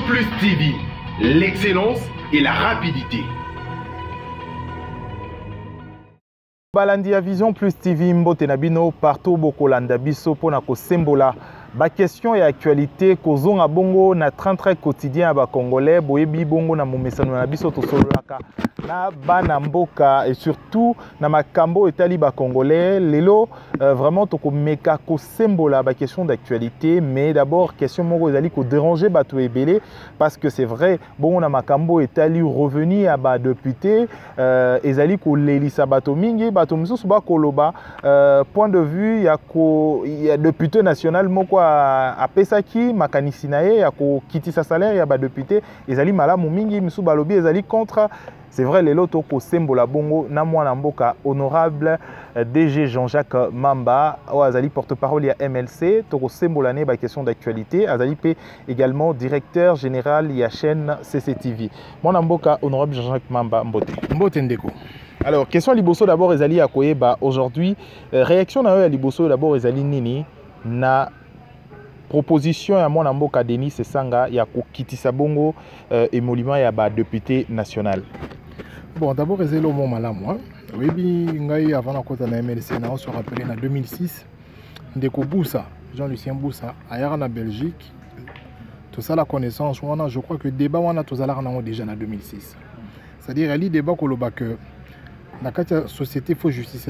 Plus TV, l'excellence et la rapidité. Balandi ya Vision Plus TV mbote na bino partout bokolanda biso pona ko sembola ba question et actualité kozonga bongo na 33 quotidien ba congolais boyebi bongo na momesano na biso to sololaka na bana mboka et surtout na makambo etali ba congolais lelo vraiment to ko meka ko sembola ba question d'actualité mais d'abord question moko ezali ko déranger bato ebele parce que c'est vrai bongo na makambo etali revenu à ba député ezali ko lelisa bato mingi bato misusu ba koloba point de vue ya député national moko a pesaki makanisi na ye ya ko kitisa salaire ya ba député ezali malamu mingi misusu balobi ezali contre. C'est vrai, les lotos ko sembola bongo na mwana mboka honorable DG Jean-Jacques Mamba ou azali porte-parole ya MLC to ko sembola ne ba question d'actualité azali pe également directeur général ya chaîne CCTV. Mwana mboka honorable Jean-Jacques Mamba mbote ndeko. Alors question liboso d'abord ezali ya koyeba aujourd'hui réaction na yo ya liboso d'abord ezali nini na proposition ya mwana mboka Denis Esanga ya kokitisa bongo émolument ya ba député national. Bon, d'abord, c'est le moment là, moi. Oui, avant la côte de la MLC, on se rappelait en 2006, Ndeko Boussa, Jean-Lucien Boussa, ailleurs en Belgique, tout ça, la connaissance, je crois que le débat, on a tous déjà en 2006. C'est-à-dire, il y a débat que la société, il faut justice.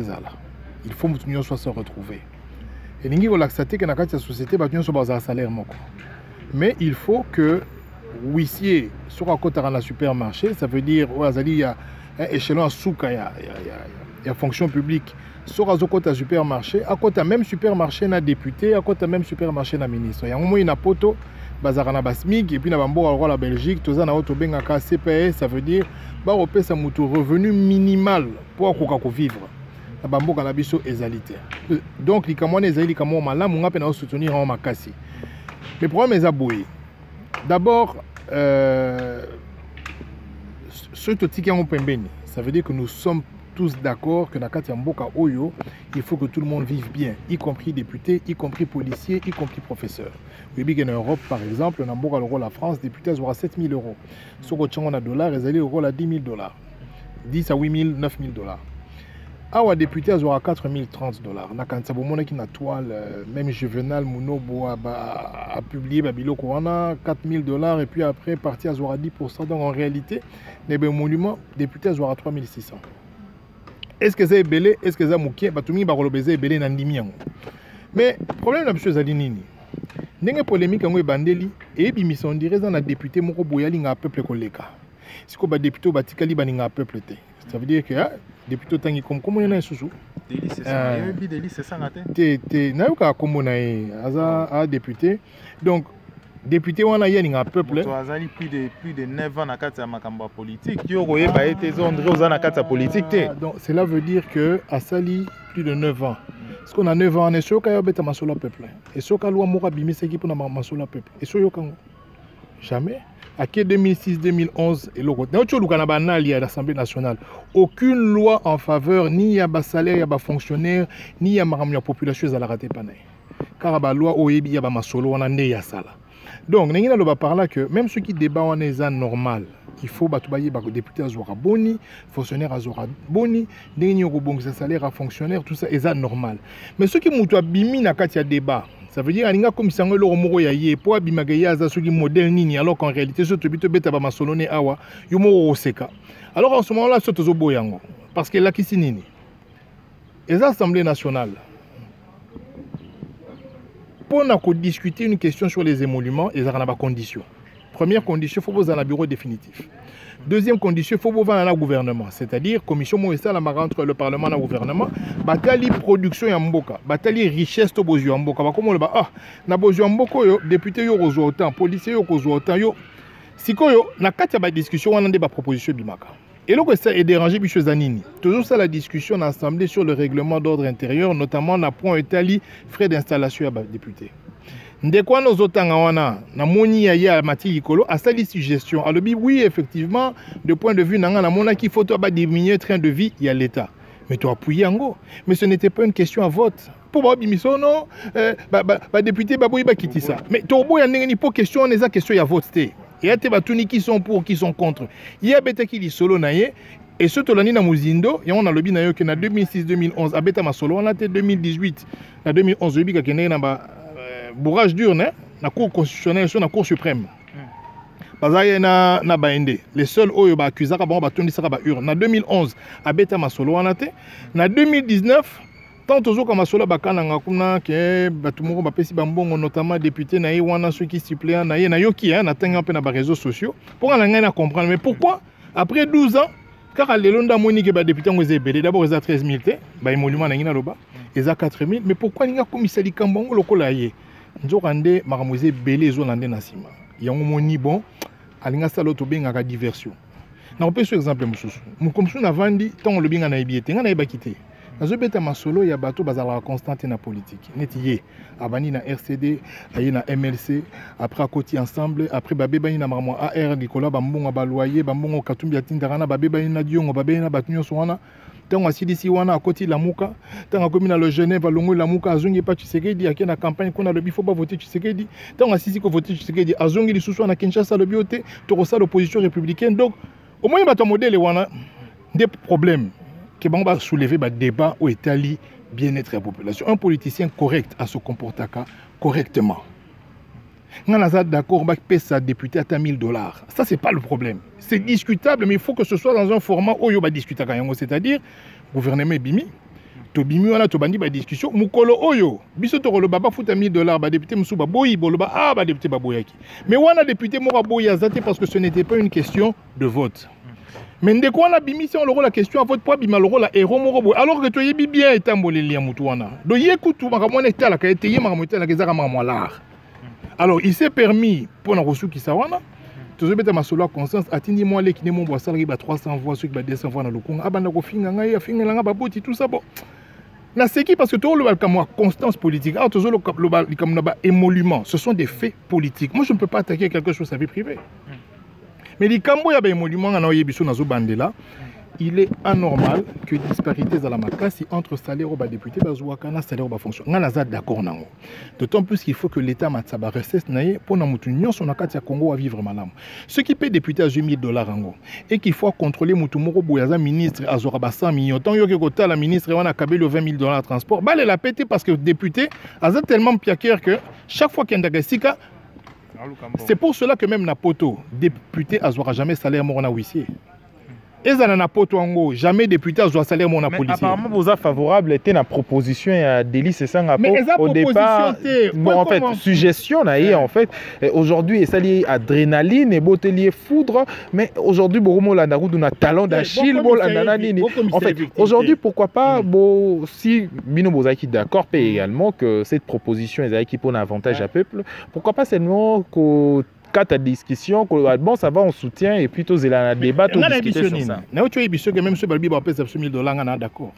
Il faut que nous se retrouver. Et il y a que la société, il faut un salaire. Mais il faut que huissier sur un côté dans le supermarché, ça veut dire qu'il y a un échelon à souka, il y a fonction publique. Sur un côté supermarché, à côté même supermarché, il y a député, à côté même supermarché, il y a ministre. Il y a un moment, il y a poto, bazarana basmig, et puis il y a un la Belgique, tout ça, il y a un CPS, ça veut dire qu'il y a un revenu minimal pour vivre. Il y a un biso égalité. Donc, il y a un malade, il y a un soutenir en makasi. Le problème est aboué. D'abord, ce qui est ça veut dire que nous sommes tous d'accord que dans Mboka Oyo, il faut que tout le monde vive bien, y compris députés, y compris policiers, y compris professeurs. Vous voyez qu'en Europe, par exemple, dans Mboka l'euro, la France, députés aura 7 000 euros. Sur le $, ils allaient au 10 000 $. 10 à 8 000, 9 000 $. Awa député aura 4 030 $. Na quand ça bomona qui na toile même Juvenal Munobo a publié babiloko wana 4 000 $ et puis après parti aura 10%. Donc en réalité les monuments député aura 3 600. Est-ce que c'est belé, est-ce que c'est mouké batumi ba kolobeze belé na ndimi yango. Mais problème la monsieur Zadinini. Ndenge polémique ngo ebandeli et bimison dire za na député moko boyali nga peuple koleka. Siko ba député batikali baninga peuple te. Ça veut dire que député tangi comme comment il y a un sous Denis c'est ça te na yoka kombo na aza député donc député wana ya ninga peuple to azali plus de 9 ans na kati ya makambo politique yo koyeba ete André oza na kati ya politique te. Donc cela veut dire que asali plus de 9 ans. Parce qu'on a 9 ans on est sûr qu'il y a beta masola peuple et sûr que loi moko bimisa ki pona masola peuple et sûr yokango jamais. À 2006-2011 et l'Assemblée nationale, aucune loi en faveur ni à bas salaire, ni à bas fonctionnaire, ni à la population à la raté pas. Car la loi OEB y a bas solo on a né ya sala. Donc nous allons parler que même ceux qui débattent en est normal, il faut batubayer ba député azora boni, fonctionnaire azora boni, dernier bon salaire à fonctionnaire tout ça est normal. Mais ceux qui mutu bimi na katia débat ça veut dire que comme si on a yé pour abimagaya za soki modèle nini alors qu'en réalité ce tobito beta ba masolone awa yomo oseka. Alors en ce moment là ce tozo boyango parce que là qui nini. Les assemblées nationales pour discuter une question sur les émoluments et ça n'a pas condition. Première condition, il faut vous avoir un bureau définitif. Deuxième condition, il faut vous avoir un gouvernement. C'est-à-dire, commission Moïsa, la marque entre le Parlement et le gouvernement, batali production et mboka, batali richesse to bozu mboka. Comme on le bat, na bozu mboka yo, député yo kozo autant, policier yo kozo autant yo. Siko yo, na katia ba discussion, on a des propositions bimaka. Et là, ça est dérangé, Bicho Zanini. Toujours ça, la discussion en assemblée sur le règlement d'ordre intérieur, notamment na point Italie, frais d'installation à député. Ndekwa nos otanga wana na moni ya mati likolo a sali suggestion alors oui effectivement de point de vue nanga na mona qui faut to ba diminuer train de vie il y a l'état mais tu appuyer ngo mais ce n'était pas une question à vote pour ba bimiso non ba député ba boyi ba kitisa mais to boya ndenge ni po question on eza question ya vote té Il y a des batuni qui sont pour, qui sont contre. Il y a des qui solo naye. Et ce tolani na muzindo, il y a un lobby nayo que na 2006-2011, abeta ma solo, on a été 2018, na 2011, lobby qui est na bourrage dur, na cour constitutionnelle, sur la cour suprême. Bazaye na baende. Les seuls oyo ba accusaka ba tondi saka ba ur. Na 2011, abeta ma solo, on a été. Na 2019, tant aux autres comme solo bakana ngakuna ke batumoko ba pesi bambongo notamment député na wana ceux qui suppléant na yoki na tanga pe na ba réseaux sociaux. Pour nga na comprendre mais pourquoi après 12 ans car les Londa Monique et députés ont été d'abord ils ont 13 000, ils ont 4 000, mais pourquoi ils ont commissaire du Cambon le colaye? Ils ont rendu Maramouze belé ils ont rendu Nassima. Ils ont moni bon, alinga salo to benga ka diversion. Na on peut sur exemple monsieur. Nous comme ça on a vendu tant le benga na ibiété, on a ba quitté. Dans ce bête masolo il y a bateau bazala constante na politique. Netiye abani na RCD, ayi na MLC, après à côté ensemble, après babé bani na maramo AR Nicolas bambongo baloyer, bambongo katumbi atindarana babé bani na diongo babé na batunyo soana. Tant asidisi wana à côté la muka, tant a commune le Genève longo la muka azungi pa Tshisekedi akena campagne qu'on a le bifo pas voter Tshisekedi. Tant asisi ko voter Tshisekedi azungi li suswa na Kinshasa le bioté, to ça l'opposition républicaine. Donc au moins bato modèle wana des problèmes qui va soulever un débat au Italie bien-être de la population. Un politicien correct à se comporter correctement. On est d'accord avec sa député à $1 000. Ça, ce n'est pas le problème. C'est discutable, mais il faut que ce soit dans un format où il va discuter. C'est-à-dire, le gouvernement Bimi, to Bimi, on a to bandi ba discussion. Mukolo Oyo, biso to le baba fout $1 député Moussouba Boyi, boloba ah député Baboyaki. Mais on a député Mora Boyazate parce que ce n'était pas une question de vote. Mais dès qu'on a bimi, si on aura la question à votre poids, bima l'aura la héros morobo. Alors que tu es bien et tambolé liam moutouana. Donc y écoute tout, maramon était la qualité, y maramouté la gazara maramoilar. Alors il s'est permis pour un reçu qui s'awana. Tu sais, ma solo conscience, atteindre moi les qui ne m'ont pas salarié 300 voix, ceux qui 200 voix dans le Congo. Abanda ko finga ngai, finga langa baboti tout ça bon. Na c'est qui parce que tout le bal comme constance politique. Ah, tout le bal comme émolument. Ce sont des faits politiques. Moi je ne peux pas attaquer quelque chose à sa vie privée. Mais les Cambo ya émolument en oyebiso nazo bandela. Il est anormal que disparité à la makasi entre salaire au député bazouakana salaire au fonction. On est d'accord nango. D'autant plus qu'il faut que l'État matsaba recesse naie pour na mutu nyon son akati ya Congo à vivre malam. Ce qui paie député à $1 ango et qu'il faut contrôler mutu moro boyaza ministre azora ba 100 millions. Tant yo ke kota la ministre wana kabelo $20 transport. Bah la pété parce que député aza tellement piaker que chaque fois qu'il y a un c'est pour cela que même Napoto député azora jamais salaire morona huissier. Et ça n'a pas jamais député à salaire mon policier. Apparemment, vous êtes favorable à la proposition à délit, c'est ça au départ. Bon, en fait, suggestion en fait. Aujourd'hui, et ça lié adrénaline et botelier foudre, mais aujourd'hui, Boromo Landarou a talent d'Achille, en fait, aujourd'hui, pourquoi pas, si Bino Bozaki d'accord, également que cette proposition est qui pour un avantage à peuple, pourquoi pas seulement que ta discussion, bon, ça va en soutien et plutôt c'est la débat ou discuter sur ça. Même ce balbi va payer $1 d'accord.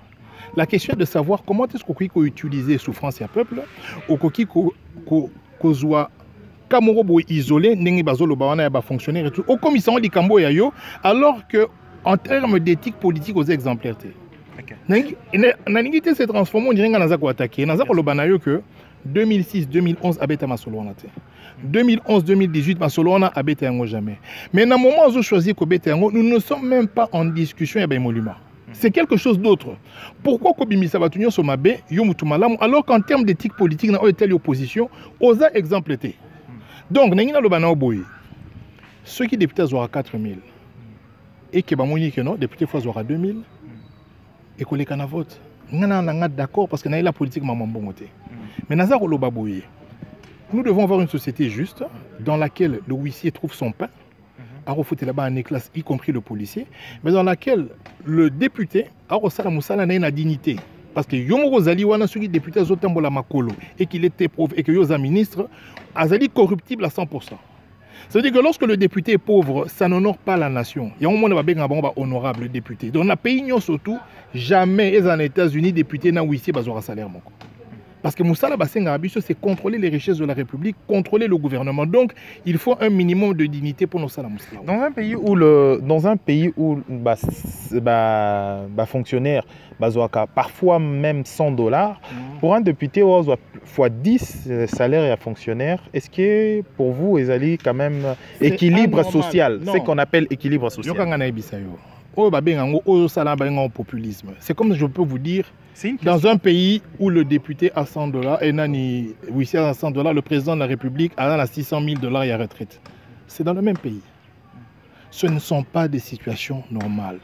La question de savoir comment est-ce qu'on peut utiliser souffrance à peuple ou qu'on soit Kamoro isolé, n'engi bazolo bawana ba fonctionnaire et tout. Au commissariat du Cambo yayo, alors que en termes d'éthique politique aux exemplaires. Nangi s'est transformé, on dirait qu'on a attaqué. On a attaqué que 2006-2011 abeta masolo on a 2011-2018 masolo on a abeta yango jamais. Mais dans le moment où on choisit qu'obeta yango, nous ne sommes même pas en discussion avec émolument. C'est quelque chose d'autre. Pourquoi Kobimisa Batunyo Somabe yomutumalam alors qu'en termes d'éthique politique dans telle opposition, osa exemplété. Donc nangina lo bana oboyi. Ceux qui députés aura 4000 et que bamoni que non député fois aura 2000 et qu'on les cana vote. Nana d'accord parce que la politique maman bongoté. Mais Nazar Olobaboye, nous devons avoir une société juste dans laquelle le huissier trouve son pain, à refouter là-bas en classe, y compris le policier, mais dans laquelle le député a reçu Moussala n'a une dignité. Parce que Yomo Zali wana suki député Zotambola Makolo et qu'il était pauvre et que Yosa ministre, Azali corruptible à 100%. Ça veut dire que lorsque le député est pauvre, ça n'honore pas la nation. Il y a un moment où on va honorable le député. Dans le pays surtout, jamais les États-Unis député n'a huissier bazora salaire. Parce que Moussala Bassenga Abisso, c'est contrôler les richesses de la République, contrôler le gouvernement. Donc, il faut un minimum de dignité pour nos salams. Dans un pays où fonctionnaire parfois même $100, pour un député, fois 10 salaires et un fonctionnaire, est-ce que pour vous, ils allaient quand même équilibre social, ce qu'on appelle équilibre social? Populisme. C'est comme je peux vous dire, dans un pays où le député a $100 et Nani Wissia a $100, le président de la République a $600 000 et à retraite. C'est dans le même pays. Ce ne sont pas des situations normales.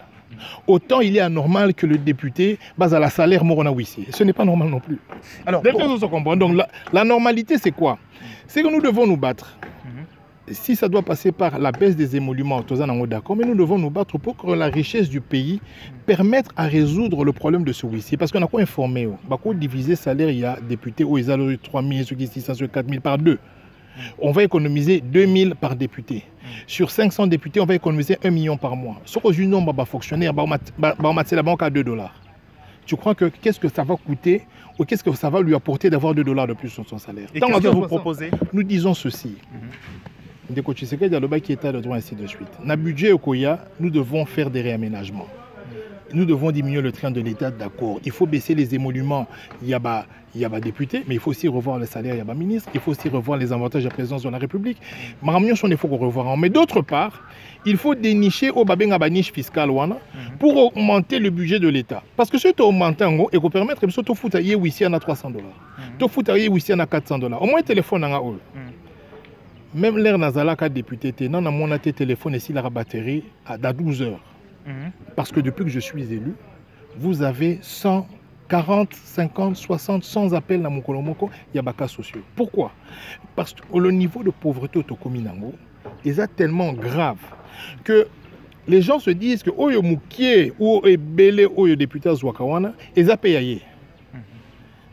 Autant il est anormal que le député base à la salaire Morona Wissi. Ce n'est pas normal non plus. Alors, donc la normalité, c'est quoi? C'est que nous devons nous battre. Si ça doit passer par la baisse des émoluments, d'accord, mais nous devons nous battre pour que la richesse du pays permette à résoudre le problème de ce Wissi. Parce qu'on a quoi informé? On diviser le salaire, il y a députés où ils ont 3 000, ceux qui 600, ceux 4 000 par 2. On va économiser 2 000 par député. Sur 500 députés, on va économiser 1 million par mois. Ce que je dis, fonctionnaire, c'est la banque à $2. Tu crois que qu'est-ce que ça va coûter ou qu'est-ce que ça va lui apporter d'avoir $2 de plus sur son salaire? Et qu'est-ce que vous proposez? Nous disons ceci. Des coachs, c'est qu'il y a le bac qui est à le droit, ainsi de suite. Dans le budget au Koya, nous devons faire des réaménagements. Nous devons diminuer le train de l'État, d'accord. Il faut baisser les émoluments. Il y a députés, mais il faut aussi revoir le salaire, il y a ministre. Il faut aussi revoir les avantages de la présidence de la République. Il faut revoir. Mais d'autre part, il faut dénicher au babenga baniche fiscale pour augmenter le budget de l'État. Parce que si tu augmentes et qu'on permet de faire tout à ici à $300. Tout à ici à $400. Au moins téléphone en haut. Même l'air Nazala qu'a député, non, mon téléphone ici la batterie à 12 heures. Parce que depuis que je suis élu, vous avez 140, 50, 60, 100 appels dans mon Kolomoko, il y a des cas sociaux. Pourquoi? Parce que le niveau de pauvreté au Tokominango est tellement grave que les gens se disent que Oyo Moukié ou Ebele Oyo député à Zouakawana, ils ont payé.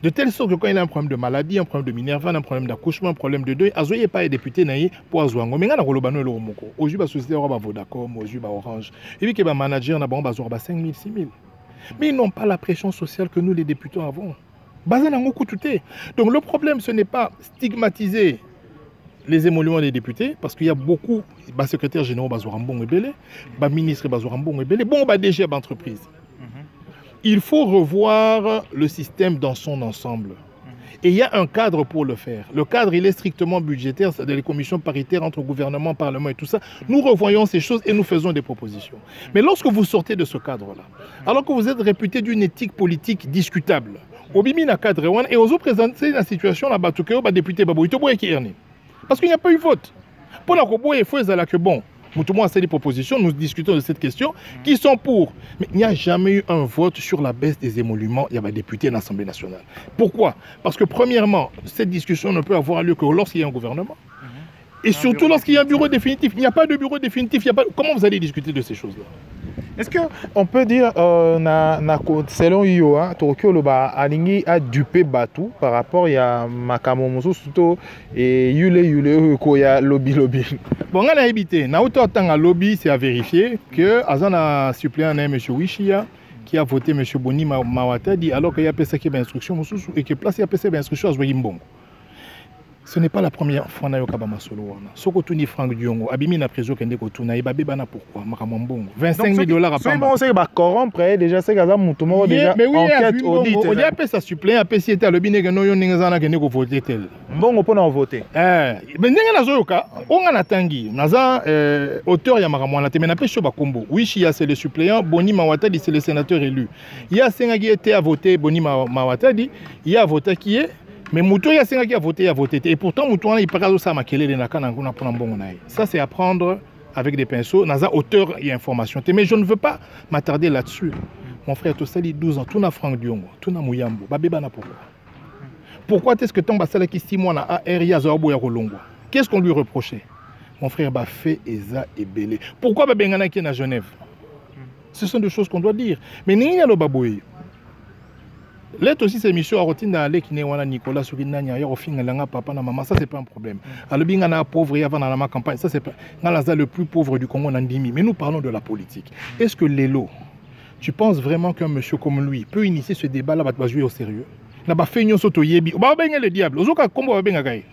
De telle sorte que quand il y a un problème de maladie, un problème de minerva, un problème d'accouchement, un problème de deuil, Azoye pas député naïe pour Azouango. Mais on a le Moko. Aujourd'hui, la société aura Vodacom, aujourd'hui, Orange. Et puis, le manager n'a pas 5 000, 6 000. Mais ils n'ont pas la pression sociale que nous, les députés, avons. Donc, le problème, ce n'est pas stigmatiser les émoluments des députés, parce qu'il y a beaucoup de secrétaires généraux, Bazouarambon et Belé, de ministres, Bazouarambon et Belé, bon, DG d'entreprise. Il faut revoir le système dans son ensemble. Et il y a un cadre pour le faire. Le cadre, il est strictement budgétaire, c'est les commissions paritaires entre gouvernement, parlement et tout ça. Nous revoyons ces choses et nous faisons des propositions. Mais lorsque vous sortez de ce cadre-là, alors que vous êtes réputé d'une éthique politique discutable, au bimina cadre et aux autres présenter la situation là-bas, tout cas, député Babou, parce qu'il n'y a pas eu vote. Pour la Kobo, il faut que bon. Tout le monde a fait des propositions, nous discutons de cette question, qui sont pour. Mais il n'y a jamais eu un vote sur la baisse des émoluments, il y a des députés à l'Assemblée nationale. Pourquoi? Parce que premièrement, cette discussion ne peut avoir lieu que lorsqu'il y a un gouvernement. Et surtout lorsqu'il y a un bureau définitif. Il n'y a pas de bureau définitif. Comment vous allez discuter de ces choses-là? Est-ce qu'on peut dire, selon Yoa, Tokyo Alingi a dupé Batu par rapport à Makamomoso Suto et Yule Koya Lobby. Bon, on a évité. Naoto Tanga Lobby, c'est à vérifier que Azana suppléant M. Wishia qui a voté M. Boni Mawatadi alors qu'il y a PSA qui a instruction et que place il y a PSA instruction à Zoyimbongo. Ce n'est pas la première fois que je suis solo. Si je suis Franck Diongo, Abimi na prison kende kotuna ibabana pourquoi makamambongo $25 000 à pas. Bon, c'est corrompre déjà c'est gaza mutumo déjà enquête audit. On y a fait ça suppléant à PC était le binega no yoningazana kende ko voter tel. Bon on voter. Mais ndenge na zoyoka, on a natangi naza auteur ya makamwana te mena pesho bakombo. Wishia c'est le suppléant, Boni Mawatadi c'est le sénateur élu. Il y a Sengagi était à voter Boni Mawatadi, il y a voté qui est. Mais Moutou a voté, Et pourtant, Moutou il parle de ça, ça c'est à prendre avec des pinceaux. Naza auteur et information. Mais je ne veux pas m'attarder là-dessus. Mon frère Tossali, 12 ans, tout na Franck Diongo, tout na Mouyambo, Babébana pourquoi? Pourquoi est-ce que ton basala qui 6 mois na AR Yazoabo Yarolongo? Qu'est-ce qu'on lui reprochait? Mon frère Bafé, Eza et Belé. Pourquoi Babengana qui est à Genève? Ce sont des choses qu'on doit dire. Mais n'y a le baboué. L'aide aussi, c'est Michel Arotine d'aller qui n'est pas Nicolas Sourinania, il y a au fin de papa, maman, ça c'est pas un problème. Alors, bien, on a pauvre, il y a dans la campagne, ça c'est pas. Le plus pauvre du Congo, Nandimi. Mais nous parlons de la politique. Est-ce que Lélo, tu penses vraiment qu'un monsieur comme lui peut initier ce débat-là, va jouer au sérieux? na ba fait nyonso to yebi ba benga le diable ozoka kombo ba benga kai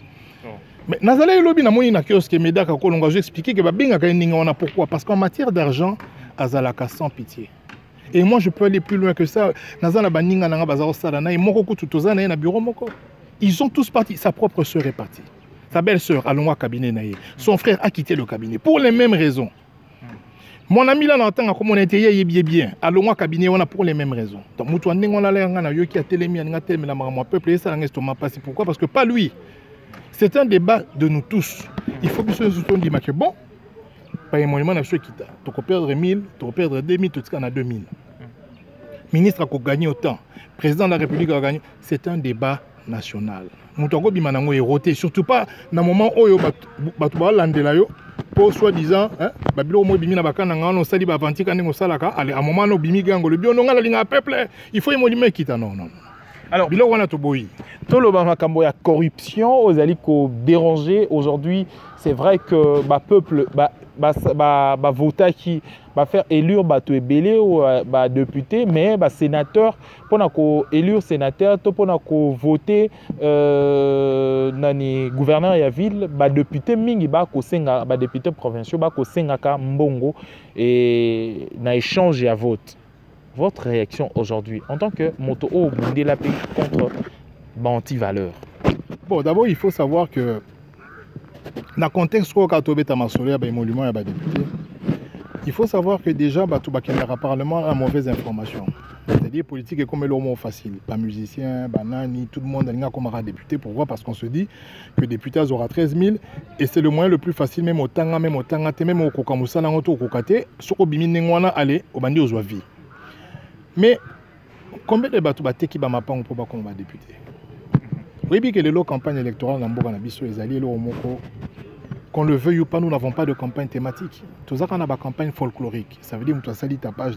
mais nazala lobi na moni na kiosque medaka kolonga je expliquer que ba benga kai ninga wana pourquoi parce qu'en matière d'argent azalaka sans pitié et moi je peux aller plus loin que ça nazala ba ninga nanga bazaro sala na moko kutu tozana na bureau moko ils sont tous partis sa propre sœur est partie sa belle-sœur a long cabinet naïe son frère a quitté le cabinet pour les mêmes raisons. Mon ami là n'entend comme on était bien. Alors moi cabinet on a pour les mêmes raisons. Donc mutu ndenge on a l'air ngana yo qui a télémi nga télémi la mama peuple et ça l'estomac passé pourquoi parce que pas lui. C'est un débat de nous tous. Il faut que ce soit dit que bon pas un monument na ceux qui t'a. Tu peux perdre 1000, tu peux perdre 2000, tu en as 2000. Ministre a gagné autant, président de la République a gagné, c'est un débat national. Mutu ko bima nango éroté surtout pas dans moment où batu ba landela yo. Pour soi-disant, Babilo mo bimi na bakana ngano sali ba vantika ndingo salaka allez à moment no bimi gango le biono ngala linga peuple il faut émolime kita non. Alors bilo wana to boyi. Tout le makambo ya corruption aux ali ko déranger aujourd'hui, c'est vrai que ba peuple ba voter qui va faire élire bato ebele ou ba député mais ba sénateur pour na ko élire sénateur to pour na ko voter nani gouverneur ya ville ba député mingi ba ko senga ba député provinciaux ba ko senga ka mbongo et na échange à vote. Votre réaction aujourd'hui en tant que moto au la paix contre anti-valeur? Bon, d'abord il faut savoir que dans le contexte où il faut savoir que déjà le Parlement a mauvaise information. C'est-à-dire politique est comme le mot facile. Pas musicien, banani, tout le monde a comme député. Pourquoi? Parce qu'on se dit que député aura 13 000 et c'est le moyen le plus facile, même au Tanga, même au Tangate, même au Kokamoussa, au Kokate, sur Obimi Nengwana, aller au Bandi aux Oavi. Mais combien de bateaux qui va m'apprendre pour qu'on va député? Oui, bien que les campagnes électorales dans Boga Nabiso et Zali, qu'on le veuille ou pas, nous n'avons pas de campagne thématique. Tout ça, on a une campagne folklorique. Ça veut dire que tu as sali ta page,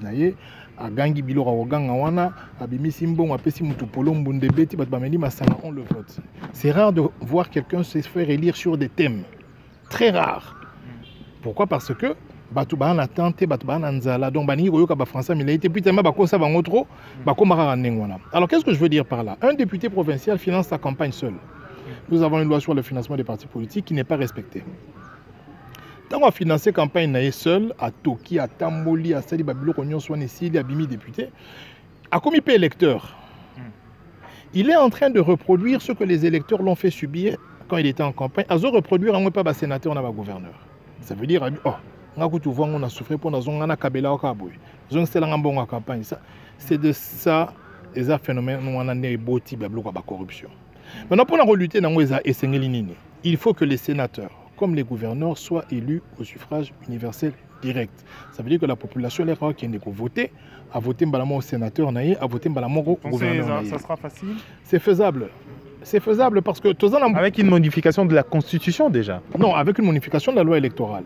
à Gangi Bilo, à Gangawana, à Bimisimbon, à Pessimutupolo, Mbundebeti, on le vote. C'est rare de voir quelqu'un se faire élire sur des thèmes. Très rare. Pourquoi? Parce que Batouba a tenté, Batouba a nzala, donc Bani Royoka français, mais il a été plus tellement Bako Saban Otro, Bako Mara Nengwana. Alors qu'est-ce que je veux dire par là? Un député provincial finance sa campagne seul. Nous avons une loi sur le financement des partis politiques qui n'est pas respectée. Tant qu'on a financé la campagne seul, à Toki, à Tamboli, à Sali Babilo, Konyon, Swanesili, à Bimi député, à comité électeur, il est en train de reproduire ce que les électeurs l'ont fait subir quand il était en campagne. À reproduire, on ne peut pas sénateur, on a pas gouverneur. Ça veut dire, oh, on a souffert pour on a Kabela au Kaboui. On a campagne. C'est de ça, les phénomènes, on a des beaux types de corruption. Maintenant, pour la lutter, il faut que les sénateurs, comme les gouverneurs, soient élus au suffrage universel direct. Ça veut dire que la population qui est votée, a voté au sénateur, a voté au gouverneur. Ça sera facile? C'est faisable. C'est faisable parce que... Avec une modification de la Constitution déjà? Non, avec une modification de la loi électorale.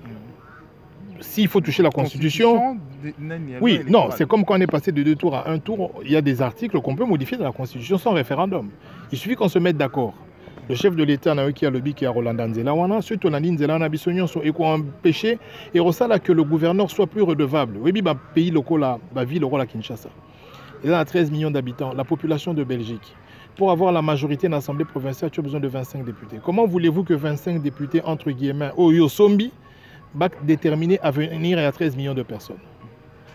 S'il faut toucher la Constitution... Oui, non, c'est comme quand on est passé de 2 tours à 1 tour, il y a des articles qu'on peut modifier dans la Constitution sans référendum. Il suffit qu'on se mette d'accord. Le chef de l'État, qui a le qui a Roland Nzela, ceux qui ont Nzela, Nabissonion, sont empêchés et ressent que le gouverneur soit plus redevable. Oui, le pays local, la ville local Kinshasa. Il a 13 millions d'habitants, la population de Belgique. Pour avoir la majorité dans l'Assemblée provinciale, tu as besoin de 25 députés. Comment voulez-vous que 25 députés, entre guillemets, au Yosombi, déterminés à venir à 13 millions de personnes?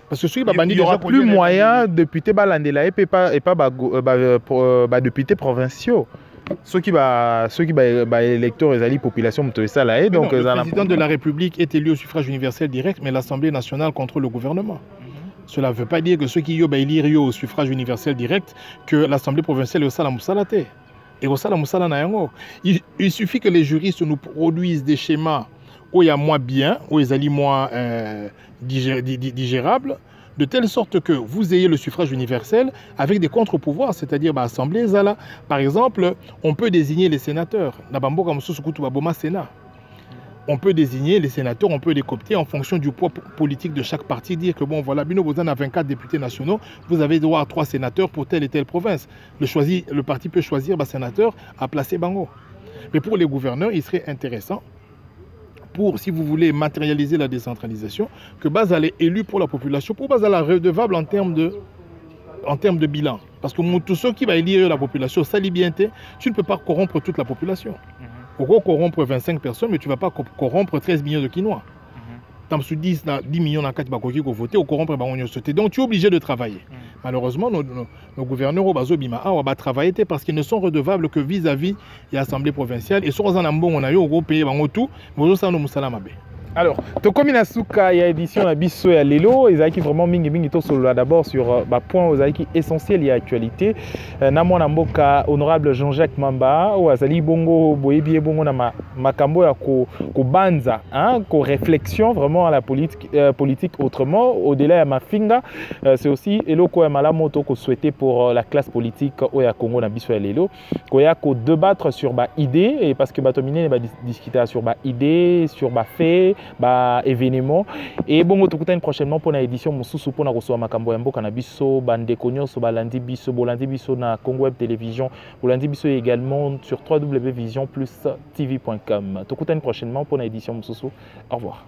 Parce que il n'y aura plus moyen de députés balandela et pas députés provinciaux. Ceux qui électeurs et la population donc le président de la République est élu au suffrage universel direct, mais l'Assemblée nationale contrôle le gouvernement. Cela ne veut pas dire que ceux qui élirent au suffrage universel direct, que l'Assemblée provinciale est au Salam Salate. Et au Salam Salanayango. Il suffit que les juristes nous produisent des schémas où il y a moins bien, où ils allient moins digérables, de telle sorte que vous ayez le suffrage universel avec des contre-pouvoirs, c'est-à-dire l'Assemblée. Par exemple, on peut désigner les sénateurs. On peut désigner les sénateurs, on peut les coopter en fonction du poids politique de chaque parti, dire que bon voilà, Bino Bozan a 24 députés nationaux, vous avez droit à 3 sénateurs pour telle et telle province. Le parti peut choisir un sénateur à placer Bango. Mais pour les gouverneurs, il serait intéressant, pour, si vous voulez matérialiser la décentralisation, que Bazal est élu pour la population, pour Bazal est redevable en termes de bilan. Parce que tous ceux qui va élire la population, ça bien, tu ne peux pas corrompre toute la population. Tu peux corrompre 25 personnes, mais tu ne vas pas corrompre 13 millions de Quinois. Sur 10 millions de qui ont voté, au corrompre société. Donc tu es obligé de travailler. Malheureusement, nos gouverneurs au Bazobima ont travaillé parce qu'ils ne sont redevables que vis-à-vis de l'Assemblée provinciale. Et sur les ambons, on a eu au pays, tout, mais ça nous salamabe. Alors, Tokomi Nasuka, il y a édition à Bisso et à Lelo, ils ont vraiment mingi solo d'abord sur point aux qui essentiel et actualité. Namo Namboka honorable Jean-Jacques Mamba ou Azali Bongo Boyebi Bongo na makambo ya ko banza, hein, ko réflexion vraiment à la politique autrement au-delà de Mafinga, c'est aussi eloko ya malamoto ko souhaiter pour la classe politique au ya Congo na Bisso et Lelo, ko ya ko débattre sur ba idée et parce que batomine va discuter sur ba idée, sur ba fait événement et bon tokutani prochainement pour une édition mosusu pour na kosoa makambo ya mboka na biso bande konyoso balandi biso na Congo Web Télévision bolandi biso également sur www.vision+tv.com. Tokutani prochainement pour une édition mosusu. Au revoir.